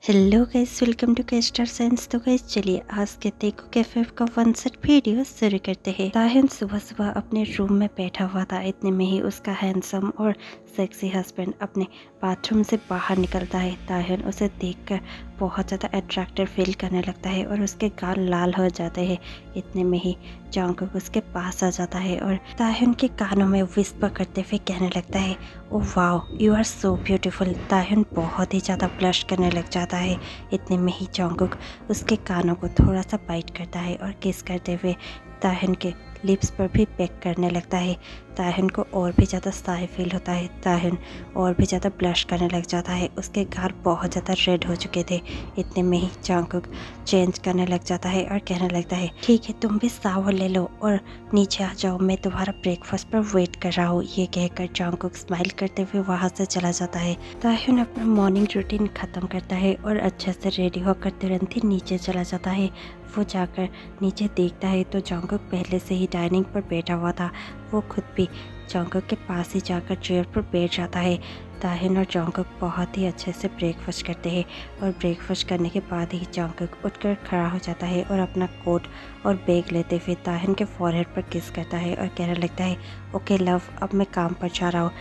Hello guys, welcome to के star signs. तो guys चलिए आज के तेको कैफे का वन सेट वीडियो शुरू करते हैं। ताहिन सुबह सुबह अपने रूम में बैठा हुआ था। इतने में ही उसका हैंडसम और सेक्सी हस्बैंड अपने बाथरूम से बाहर निकलता है। ताहिन उसे देखकर बहुत ज़्यादा अट्रैक्टिव फील करने लगता है और उसके गाल लाल हो जाते हैं। इतने में ही जंगकुक उसके पास आ जाता है और ताहिन के कानों में विस्पर करते हुए कहने लगता है, oh wow, you are so beautiful. ताहिन बहुत ही ज़्यादा ब्लश करने लग जाता है। इतने में ही जंगकुक उसके कानों को थोड़ा सा बाइट करता है और किस करते हुए ताहिन के लिप्स पर भी पेक करने लगता है। ताहिन को और भी ज़्यादा शाय फील होता है। ताहिन और भी ज़्यादा ब्लश करने लग जाता है। उसके गाल बहुत ज़्यादा रेड हो चुके थे। इतने में ही जंगकुक चेंज करने लग जाता है और कहने लगता है, ठीक है, तुम भी शावर ले लो और नीचे आ जाओ, मैं तुम्हारा ब्रेकफास्ट पर वेट कर रहा हूँ। ये कहकर जंगकुक स्माइल करते हुए वहाँ से चला जाता है। ताहिन अपना मॉर्निंग रूटीन ख़त्म करता है और अच्छे से रेडी होकर तुरंत ही नीचे चला जाता है। वो जाकर नीचे देखता है तो जंगकुक पहले से ही डाइनिंग पर बैठा हुआ था। वो खुद भी जंगकुक के पास ही जाकर चेयर पर बैठ जाता है। ताहिन और जंगकुक बहुत ही अच्छे से ब्रेकफास्ट करते हैं और ब्रेकफास्ट करने के बाद ही जंगकुक उठकर खड़ा हो जाता है और अपना कोट और बैग लेते हुए ताहिन के फॉरहेड पर किस करता है और कहने लगता है, ओके लव, अब मैं काम पर जा रहा हूँ,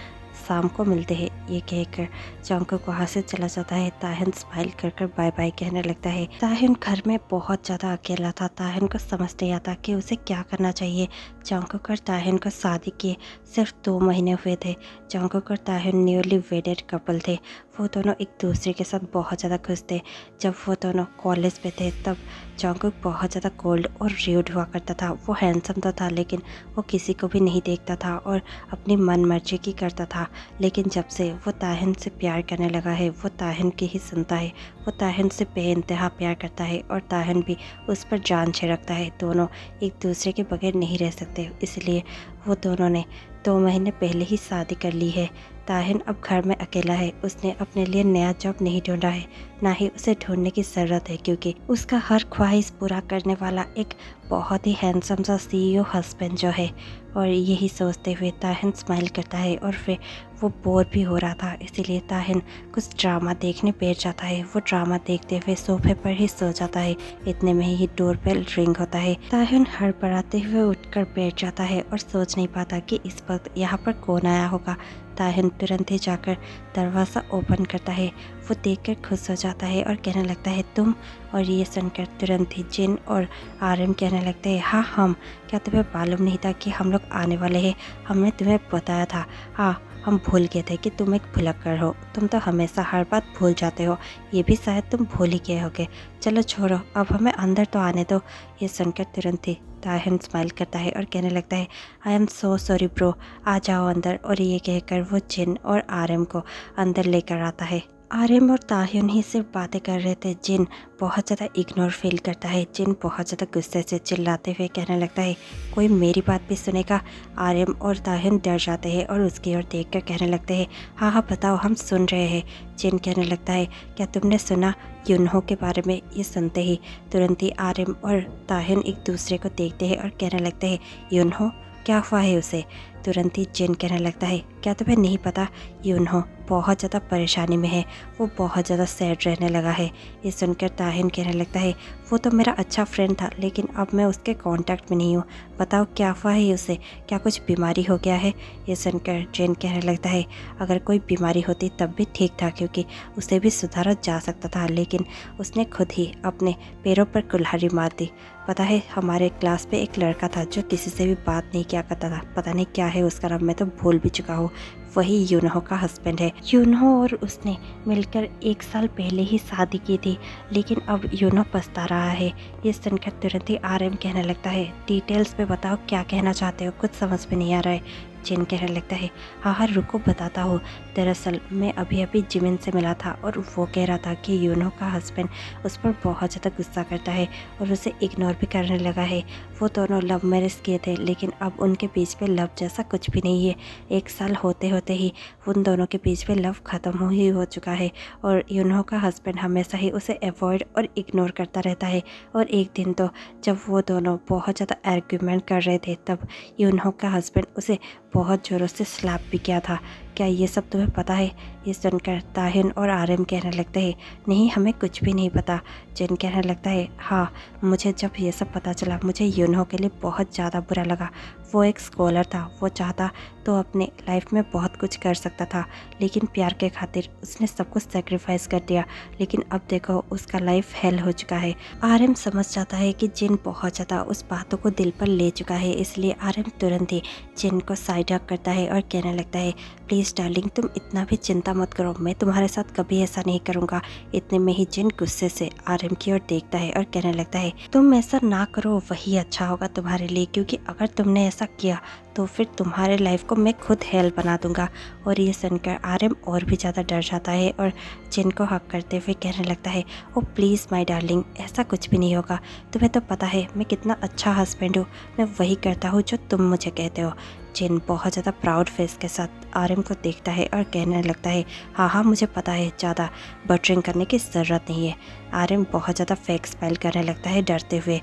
शाम को मिलते हैं। ये कहकर जंगकुक वहाँ से चला जाता है। ताहिन स्माइल कर कर बाय बाय कहने लगता है। ताहिन घर में बहुत ज़्यादा अकेला था। ताहिन को समझ नहीं आता कि उसे क्या करना चाहिए। जंगकुक और ताहिन को शादी किए सिर्फ 2 महीने हुए थे। जंगकुक और ताहिन न्यूली वेडेड कपल थे। वो दोनों एक दूसरे के साथ बहुत ज़्यादा खुश थे। जब वो दोनों कॉलेज में थे तब जंगकुक बहुत ज़्यादा कोल्ड और र्यूड हुआ करता था। वो हैंडसम तो था लेकिन वो किसी को भी नहीं देखता था और अपनी मन मर्जी की करता था। लेकिन जब से वो ताहिन से प्यार करने लगा है, वो ताहिन की ही सुनता है। वो ताहिन से बेइंतहा प्यार करता है और ताहिन भी उस पर जान छिड़कता है। दोनों एक दूसरे के बगैर नहीं रह सकते, इसलिए वो दोनों ने 2 महीने पहले ही शादी कर ली है। ताहिन अब घर में अकेला है। उसने अपने लिए नया जॉब नहीं ढूंढा है, ना ही उसे ढूंढने की ज़रूरत है, क्योंकि उसका हर ख्वाहिश पूरा करने वाला एक बहुत ही हैंडसम सा CEO हस्बैंड जो है। और यही सोचते हुए ताहिन स्माइल करता है और फिर वो बोर भी हो रहा था, इसीलिए ताहिन कुछ ड्रामा देखने बैठ जाता है। वो ड्रामा देखते हुए सोफे पर ही सो जाता है। इतने में ही डोरबेल रिंग होता है। ताहिन हड़बड़ाते हुए उठकर बैठ जाता है और सोच नहीं पाता कि इस वक्त यहाँ पर कौन आया होगा। ताहिन तुरंत ही जाकर दरवाज़ा ओपन करता है। वो देखकर खुश हो जाता है और कहने लगता है, तुम? और ये सुनकर तुरंत ही जिन और आर्यन कहने लगते हैं, हाँ हम, क्या तुम्हें मालूम नहीं था कि हम लोग आने वाले हैं? हमने तुम्हें बताया था। हाँ, हम भूल गए थे कि तुम एक भुलक्कड़ हो। तुम तो हमेशा हर बात भूल जाते हो। ये भी शायद तुम भूल ही गए होगे। चलो छोड़ो, अब हमें अंदर तो आने दो। ये सुनकर तुरंत ही ताहिन स्माइल करता है और कहने लगता है, I am so sorry bro, आ जाओ अंदर। और ये कहकर वो जिन और आर्यन को अंदर लेकर आता है। आर्यन और ताहिन ही सिर्फ बातें कर रहे थे। जिन बहुत ज़्यादा इग्नोर फील करता है। जिन बहुत ज़्यादा गुस्से से चिल्लाते हुए कहने लगता है, कोई मेरी बात भी सुनेगा? आर्यन और ताहिन डर जाते हैं और उसकी ओर देखकर कहने लगते हैं, हाँ हाँ बताओ, हम सुन रहे हैं। जिन कहने लगता है, क्या तुमने सुना युनहो के बारे में? ये सुनते ही तुरंत ही आर्यन और ताहिन एक दूसरे को देखते हैं और कहने लगते हैं, युनहो, क्या हुआ है उसे? तुरंत ही जिन कहने लगता है, क्या तुम्हें नहीं पता, युनहो बहुत ज़्यादा परेशानी में है, वो बहुत ज़्यादा सैड रहने लगा है। ये सुनकर ताहिन कहने लगता है, वो तो मेरा अच्छा फ्रेंड था लेकिन अब मैं उसके कांटेक्ट में नहीं हूँ। बताओ क्या हुआ है उसे? क्या कुछ बीमारी हो गया है? ये सुनकर जिन कहने लगता है, अगर कोई बीमारी होती तब भी ठीक था, क्योंकि उसे भी सुधारा जा सकता था, लेकिन उसने खुद ही अपने पैरों पर कुल्हाड़ी मार दी। पता है, हमारे क्लास पे एक लड़का था जो किसी से भी बात नहीं किया करता था। पता नहीं क्या है उसका नाम, मैं तो भूल भी चुका हूँ। वही युनहो का हस्बैंड है। युनहो और उसने मिलकर 1 साल पहले ही शादी की थी, लेकिन अब युनहो पछता रहा है। ये सुनकर तुरंत ही आर्यन कहने लगता है, डिटेल्स पे बताओ, क्या कहना चाहते हो? कुछ समझ में नहीं आ रहा है। जिन कहने लगता है, हाँ हाँ रुको बताता हूँ। दरअसल मैं अभी अभी जिमिन से मिला था और वो कह रहा था कि युनहो का हस्बैंड उस पर बहुत ज़्यादा गुस्सा करता है और उसे इग्नोर भी करने लगा है। वो दोनों लव मैरिज किए थे, लेकिन अब उनके बीच में लव जैसा कुछ भी नहीं है। 1 साल होते होते ही उन दोनों के बीच में लव ख़त्म हो चुका है और युनहो का हस्बैंड हमेशा ही उसे अवॉइड और इग्नोर करता रहता है। और एक दिन तो जब वो दोनों बहुत ज़्यादा आर्ग्यूमेंट कर रहे थे, तब युनहो का हस्बैंड उसे बहुत ज़ोरों से स्लैप भी किया था। क्या ये सब तुम्हें पता है? ये सुनकर ताहिन और आर्यन कहने लगते हैं, नहीं हमें कुछ भी नहीं पता। जिन कहने लगता है, हाँ मुझे जब ये सब पता चला मुझे यूनहो के लिए बहुत ज़्यादा बुरा लगा। वो एक स्कॉलर था, वो चाहता तो अपने लाइफ में बहुत कुछ कर सकता था, लेकिन प्यार के खातिर उसने सब कुछ सेक्रीफाइस कर दिया। लेकिन अब देखो उसका लाइफ हेल हो चुका है। आर्यन समझ जाता है कि जिन बहुत ज़्यादा उस बातों को दिल पर ले चुका है, इसलिए आर्यन तुरंत ही जिन को साइड अप करता है और कहने लगता है, प्लीज़ डार्लिंग तुम इतना भी चिंता मत करो, मैं तुम्हारे साथ कभी ऐसा नहीं करूँगा। इतने में ही जिन गुस्से से आर्यन की ओर देखता है और कहने लगता है, तुम ऐसा ना करो, वही अच्छा होगा तुम्हारे लिए, क्योंकि अगर तुमने ऐसा किया तो फिर तुम्हारे लाइफ को मैं खुद हेल बना दूंगा। और ये सुनकर आर्यन और भी ज़्यादा डर जाता है और जिन को हक करते हुए कहने लगता है, ओ प्लीज़ माय डार्लिंग ऐसा कुछ भी नहीं होगा, तुम्हें तो पता है मैं कितना अच्छा हस्बैंड हूँ, मैं वही करता हूँ जो तुम मुझे कहते हो। जिन बहुत ज़्यादा प्राउड फेस के साथ आर्यन को देखता है और कहने लगता है, हाँ हाँ मुझे पता है, ज़्यादा बटरिंग करने की ज़रूरत नहीं है। आर्यन बहुत ज़्यादा फेक स्माइल करने लगता है डरते हुए।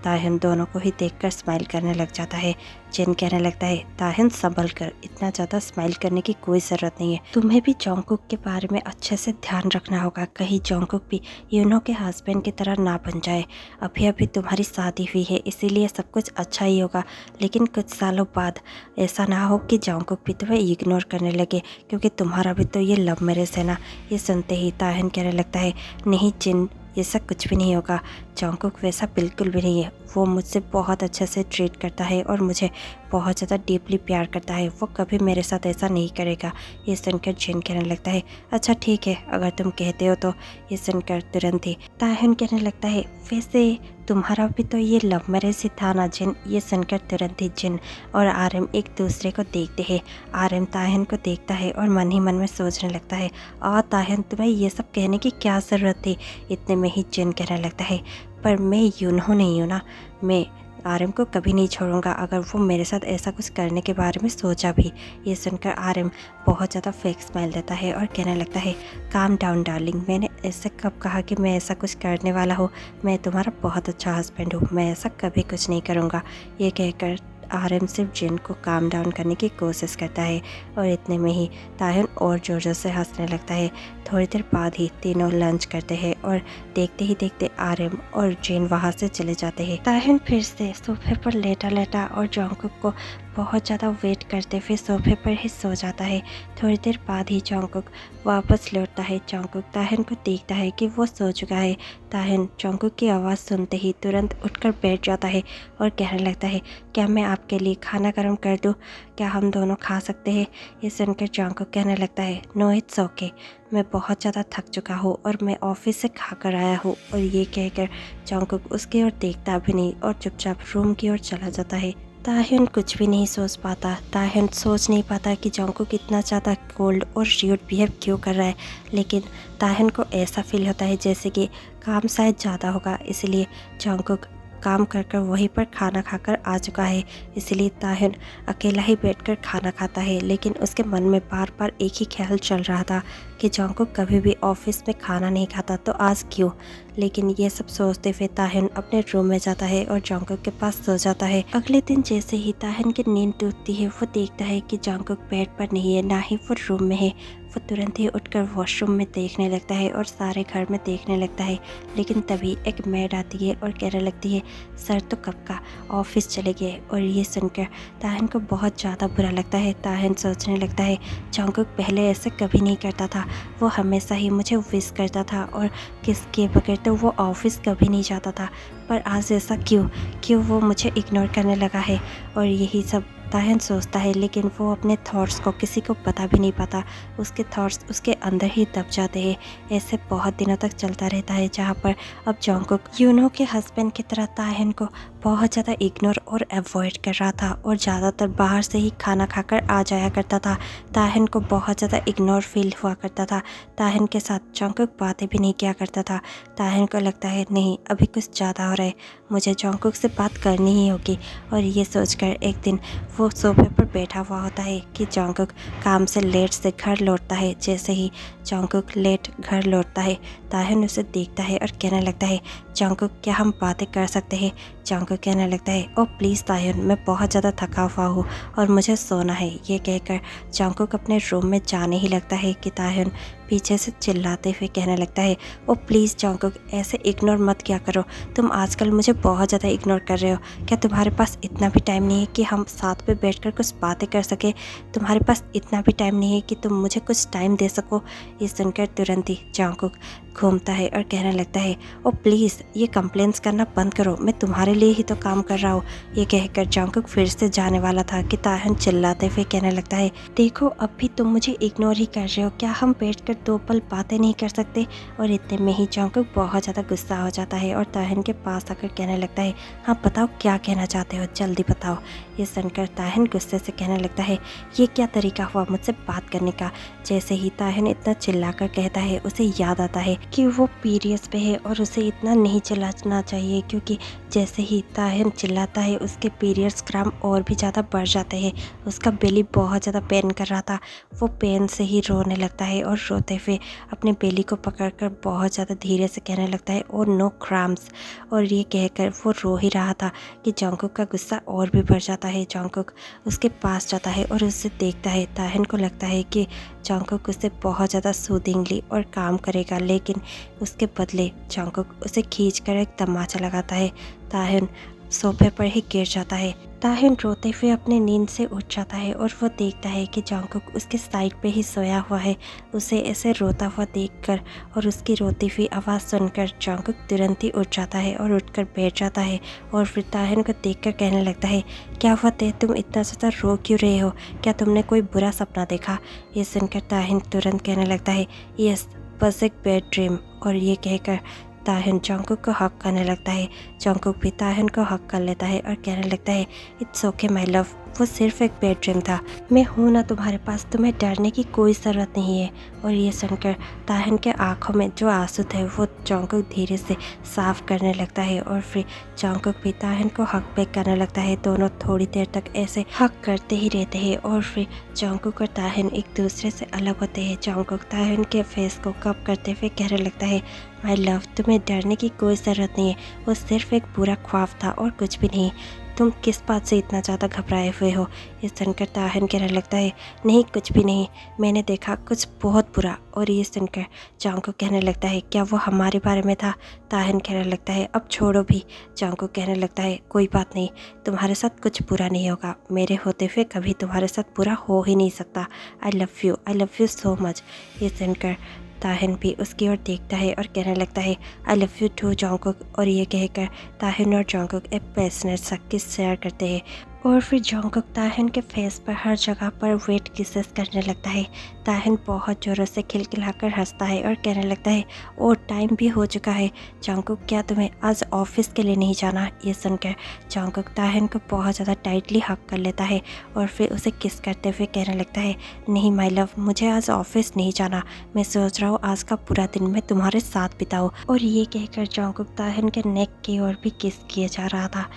ताहिन दोनों को ही देखकर स्माइल करने लग जाता है। जिन कहने लगता है, ताहिन संभल कर, इतना ज़्यादा स्माइल करने की कोई ज़रूरत नहीं है, तुम्हें भी जोंगकुक के बारे में अच्छे से ध्यान रखना होगा, कहीं जोंगकुक भी यूनो के हस्बैंड की तरह ना बन जाए। अभी अभी तुम्हारी शादी हुई है इसीलिए सब कुछ अच्छा ही होगा, लेकिन कुछ सालों बाद ऐसा ना हो कि जोंगकुक भी तुम्हें इग्नोर करने लगे, क्योंकि तुम्हारा भी तो ये लव मैरिज है ना। ये सुनते ही ताहिन कहने लगता है, नहीं जिन ये सब कुछ भी नहीं होगा, जोंगकुक वैसा बिल्कुल भी नहीं है, वो मुझसे बहुत अच्छे से ट्रीट करता है और मुझे बहुत ज़्यादा डीपली प्यार करता है, वो कभी मेरे साथ ऐसा नहीं करेगा। ये सुनकर जिन कहने लगता है, अच्छा ठीक है अगर तुम कहते हो तो। ये सुनकर तुरंत ही ताहिन कहने लगता है, वैसे तुम्हारा भी तो ये लव मैरिज ही था ना जिन। ये सुनकर तुरंत ही जिन और आर्यन एक दूसरे को देखते हैं। आर्यन ताहिन को देखता है और मन ही मन में सोचने लगता है, ताहिन तुम्हें ये सब कहने की क्या ज़रूरत थी। इतने में ही जिन कहने लगता है, पर मैं यूनहो नहीं हूँ ना, मैं आर्यन को कभी नहीं छोड़ूंगा अगर वो मेरे साथ ऐसा कुछ करने के बारे में सोचा भी। ये सुनकर आर्यन बहुत ज़्यादा फेक स्माइल देता है और कहने लगता है, काम डाउन डार्लिंग, मैंने ऐसे कब कहा कि मैं ऐसा कुछ करने वाला हूँ, मैं तुम्हारा बहुत अच्छा हस्बैंड हूँ, मैं ऐसा कभी कुछ नहीं करूँगा। ये कहकर आर्यन सिर्फ जिन को काम डाउन करने की कोशिश करता है और इतने में ही ताहिन और जोर जोर से हंसने लगता है। थोड़ी देर बाद ही तीनों लंच करते हैं और देखते ही देखते आर्यन और जिन वहाँ से चले जाते हैं। ताहिन फिर से सोफे पर लेटा लेटा और जोंगकुक को बहुत ज़्यादा वेट करते हुए सोफे पर ही सो जाता है। थोड़ी देर बाद ही जोंगकुक वापस लौटता है। जोंगकुक ताहिन को देखता है कि वो सो चुका है। ताहिन जोंगकुक की आवाज़ सुनते ही तुरंत उठकर बैठ जाता है और कहने लगता है, क्या मैं आपके लिए खाना गर्म कर दूँ, क्या हम दोनों खा सकते हैं। ये सुनकर जोंगकुक कहने लगता है, नो इट्स ओके, मैं बहुत ज़्यादा थक चुका हूँ और मैं ऑफिस से खा कर आया हूँ। और ये कहकर जोंगकुक उसकी ओर देखता भी नहीं और चुपचाप रूम की ओर चला जाता है। ताहिन कुछ भी नहीं सोच पाता। ताहिन सोच नहीं पाता कि जोंगकुक इतना ज़्यादा कोल्ड और र्यूड बिहेव क्यों कर रहा है, लेकिन ताहिन को ऐसा फील होता है जैसे कि काम शायद ज़्यादा होगा, इसलिए जोंगकुक काम कर कर वहीं पर खाना खाकर आ चुका है। इसलिए ताहिन अकेला ही बैठकर खाना खाता है, लेकिन उसके मन में बार बार एक ही ख्याल चल रहा था कि जोंगकुक कभी भी ऑफिस में खाना नहीं खाता तो आज क्यों। लेकिन ये सब सोचते हुए ताहिन अपने रूम में जाता है और जोंगकुक के पास सो जाता है। अगले दिन जैसे ही ताहिन की नींद टूटती है, वो देखता है कि जोंगकुक बेड पर नहीं है, ना ही वो रूम में है। वो तुरंत ही उठकर वॉशरूम में देखने लगता है और सारे घर में देखने लगता है। लेकिन तभी एक मेड आती है और कहने लगती है, सर तो कब का ऑफिस चले गए। और ये सुनकर ताहिन को बहुत ज़्यादा बुरा लगता है। ताहिन सोचने लगता है, जोंगकुक पहले ऐसे कभी नहीं करता था, वो हमेशा ही मुझे विश करता था और किसके बगैर तो वो ऑफिस कभी नहीं जाता था, पर आज ऐसा क्यों वो मुझे इग्नोर करने लगा है। और यही सब ताहिन सोचता है, लेकिन वो अपने थॉट्स को किसी को बता भी नहीं पाता। उसके थॉट्स उसके अंदर ही दब जाते हैं। ऐसे बहुत दिनों तक चलता रहता है, जहाँ पर अब जोंगकुक यूनो के हस्बैंड की तरह ताहिन को बहुत ज़्यादा इग्नोर और अवॉइड कर रहा था और ज़्यादातर बाहर से ही खाना खाकर आ जाया करता था। ताहिन को बहुत ज़्यादा इग्नोर फील हुआ करता था। ताहिन के साथ जोंगकुक बातें भी नहीं किया करता था। ताहिन को लगता है, नहीं अभी कुछ ज़्यादा हो रहा है, मुझे जोंगकुक से बात करनी ही होगी। और ये सोचकर एक दिन वो सोफे पर बैठा हुआ होता है कि जोंगकुक काम से लेट से घर लौटता है। जैसे ही जोंगकुक लेट घर लौटता है, ताहिन उसे देखता है और कहने लगता है, जंगकुक क्या हम बातें कर सकते हैं? जंगकुक कहने लगता है, ओ प्लीज़ ताहिन, मैं बहुत ज़्यादा थका हुआ हूँ और मुझे सोना है। ये कहकर जंगकुक अपने रूम में जाने ही लगता है कि ताहिन पीछे से चिल्लाते हुए कहने लगता है, ओ प्लीज़ जंगकुक, ऐसे इग्नोर मत किया करो। तुम आजकल मुझे बहुत ज़्यादा इग्नोर कर रहे हो। क्या तुम्हारे पास इतना भी टाइम नहीं है कि हम साथ में बैठकर कुछ बातें कर सके? तुम्हारे पास इतना भी टाइम नहीं है कि तुम मुझे कुछ टाइम दे सको? ये सुनकर तुरंत ही जंगकुक घूमता है और कहने लगता है, ओ प्लीज़ ये कंप्लेंट्स करना बंद करो, मैं तुम्हारे लिए ही तो काम कर रहा हूँ। ये कहकर जंगकुक फिर से जाने वाला था कि ताहिन चिल्लाते हुए कहने लगता है, देखो अब भी तुम मुझे इग्नोर ही कर रहे हो, क्या हम बैठकर 2 पल बातें नहीं कर सकते? और इतने में ही जंगकुक बहुत ज़्यादा गुस्सा हो जाता है और ताहिन के पास आकर कहने लगता है, हाँ बताओ क्या कहना चाहते हो, जल्दी बताओ। ये सुनकर ताहिन गुस्से से कहने लगता है, ये क्या तरीका हुआ मुझसे बात करने का? जैसे ही ताहिन इतना चिल्लाकर कहता है, उसे याद आता है कि वो पीरियड्स पे है और उसे इतना नहीं चिल्लाना चाहिए, क्योंकि जैसे ही ताहिन चिल्लाता है उसके पीरियड्स क्राम और भी ज़्यादा बढ़ जाते हैं। उसका बेली बहुत ज़्यादा पेन कर रहा था, वो पेन से ही रोने लगता है और रोते हुए अपने बेली को पकड़कर बहुत ज़्यादा धीरे से कहने लगता है, और नो क्राम्स। और ये कहकर वो रो ही रहा था कि जंगकुक का गुस्सा और भी बढ़ जाता है। जंगकुक उसके पास जाता है और उसे देखता है। ताहिन को लगता है कि जंगकुक उसे बहुत ज़्यादा सूदिंगली और काम करेगा, लेकिन उसके बदले जंगकुक उसे खींचकर एक तमाचा लगाता है। ताहिन सोफे पर ही गिर जाता है। ताहिन रोते हुए अपने नींद से उठ जाता है और वो देखता है कि जंगकुक उसके साइड पे ही सोया हुआ है। उसे ऐसे रोता हुआ देखकर और उसकी रोती हुई आवाज़ सुनकर जंगकुक तुरंत ही उठ जाता है और उठकर बैठ जाता है और फिर ताहिन को देखकर कहने लगता है, क्या हुआ ते, तुम इतना ज़्यादा रो क्यों रहे हो? क्या तुमने कोई बुरा सपना देखा? ये सुनकर ताहिन तुरंत कहने लगता है, यस बस एक बैड ड्रीम। और ये कहकर ताहिन जंगकुक को हक करने लगता है। जंगकुक भी ताहिन को हक कर लेता है और कहने लगता है, इट्स ओके माय लव, वो सिर्फ एक बैड ड्रीम था, मैं हूँ ना तुम्हारे पास, तुम्हें डरने की कोई ज़रूरत नहीं है। और ये सुनकर ताहिन के आँखों में जो आंसू थे वो जंगकुक धीरे से साफ करने लगता है और फिर जंगकुक भी ताहिन को हक बैक करने लगता है। दोनों थोड़ी देर तक ऐसे हक करते ही रहते हैं और फिर जंगकुक और ताहिन एक दूसरे से अलग होते हैं। जंगकुक ताहिन के फेस को कप करते हुए कहने लगता है, माय लव, तुम्हें डरने की कोई ज़रूरत नहीं है, वो सिर्फ एक बुरा ख्वाब था और कुछ भी नहीं। तुम किस बात से इतना ज़्यादा घबराए हुए हो? ये सुनकर ताहिन कहने लगता है, नहीं कुछ भी नहीं, मैंने देखा कुछ बहुत बुरा। और ये सुनकर जंगकुक कहने लगता है, क्या वो हमारे बारे में था? ताहिन कहने लगता है, अब छोड़ो भी। जंगकुक कहने लगता है, कोई बात नहीं, तुम्हारे साथ कुछ बुरा नहीं होगा, मेरे होते हुए कभी तुम्हारे साथ बुरा हो ही नहीं सकता। आई लव यू सो मच। ये सुनकर ताहिन भी उसकी ओर देखता है और कहने लगता है, I love you too Jungkook. और ये कहकर ताहिन और जंगकुक एक पैशनेट सा किस शेयर करते हैं और फिर जंगकुक ताहिन के फेस पर हर जगह पर वेट किसेस करने लगता है। ताहिन बहुत ज़ोरों से खिलखिलाकर हंसता है और कहने लगता है, और टाइम भी हो चुका है जंगकुक, क्या तुम्हें आज ऑफिस के लिए नहीं जाना? ये सुनकर जंगकुक ताहिन को बहुत ज़्यादा टाइटली हक कर लेता है और फिर उसे किस करते हुए कहने लगता है, नहीं माय लव, मुझे आज ऑफिस नहीं जाना, मैं सोच रहा हूँ आज का पूरा दिन मैं तुम्हारे साथ बिताऊँ। और ये कहकर जंगकुक ताहिन के नेक की ओर भी किस किए जा रहा था।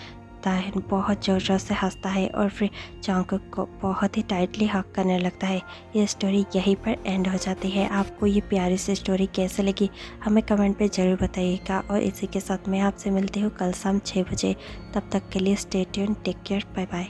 ताहिन बहुत ज़ोर ज़ोर से हंसता है और फिर जंगकुक को बहुत ही टाइटली हक करने लगता है। ये स्टोरी यहीं पर एंड हो जाती है। आपको ये प्यारी सी स्टोरी कैसे लगी हमें कमेंट पे ज़रूर बताइएगा और इसी के साथ मैं आपसे मिलती हूँ कल शाम 6 बजे। तब तक के लिए stay tuned, take care, bye bye.